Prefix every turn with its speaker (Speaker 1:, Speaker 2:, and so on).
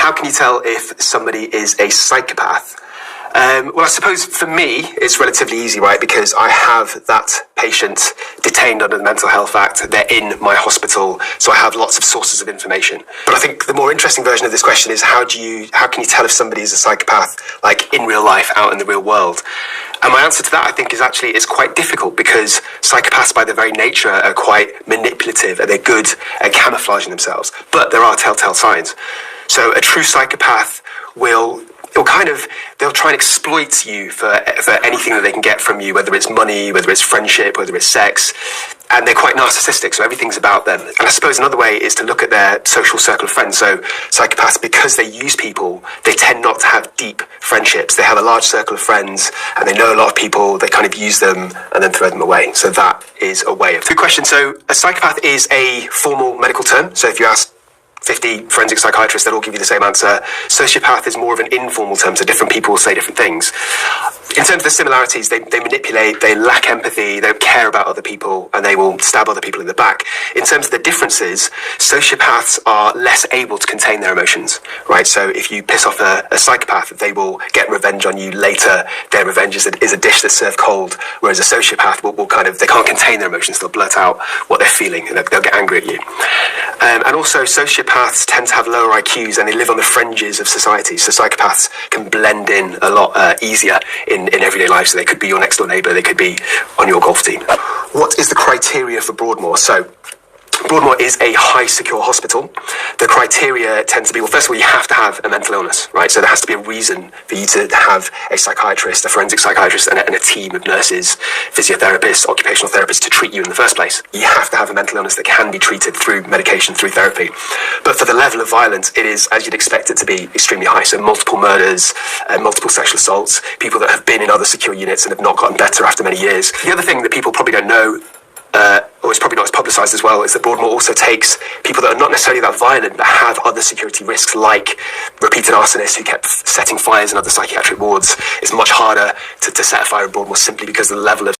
Speaker 1: how can you tell if somebody is a psychopath? Well, I suppose for me, it's relatively easy, right? Because I have that patient detained under the Mental Health Act. They're in my hospital, so I have lots of sources of information. But I think the more interesting version of this question is how can you tell if somebody is a psychopath, like in real life, out in the real world? And my answer to that, I think, is actually it's quite difficult because psychopaths, by their very nature, are quite manipulative and they're good at camouflaging themselves. But there are telltale signs. So a true psychopath they'll try and exploit you for anything that they can get from you, whether it's money, whether it's friendship, whether it's sex. And they're quite narcissistic, so everything's about them. And I suppose another way is to look at their social circle of friends. So psychopaths, because they use people, they tend not to have deep friendships. They have a large circle of friends and they know a lot of people, they kind of use them and then throw them away. So that is a way of... Good question. So a psychopath is a formal medical term. So if you ask 50 forensic psychiatrists, they'll all give you the same answer. Sociopath is more of an informal term, so different people will say different things. In terms of the similarities, they manipulate, they lack empathy, they don't care about other people, and they will stab other people in the back. In terms of the differences, sociopaths are less able to contain their emotions, right? So if you piss off a psychopath, they will get revenge on you later. Their revenge is a dish that's served cold, whereas a sociopath they can't contain their emotions, they'll blurt out what they're feeling, and they'll get angry at you. And also, sociopaths tend to have lower IQs and they live on the fringes of society. So psychopaths can blend in a lot easier in everyday life. So they could be your next door neighbour, they could be on your golf team. What is the criteria for Broadmoor? So Broadmoor is a high secure hospital. The criteria tend to be, well, first of all, you have to have a mental illness, right? So there has to be a reason for you to have a psychiatrist, a forensic psychiatrist, and a team of nurses, physiotherapists, occupational therapists to treat you in the first place. You have to have a mental illness that can be treated through medication, through therapy. But for the level of violence, it is, as you'd expect it to be, extremely high. So multiple murders, multiple sexual assaults, people that have been in other secure units and have not gotten better after many years. The other thing that people probably don't know, or it's probably not as publicised as well, is that Broadmoor also takes people that are not necessarily that violent but have other security risks, like repeated arsonists who kept setting fires in other psychiatric wards. It's much harder to set a fire in Broadmoor simply because of the level of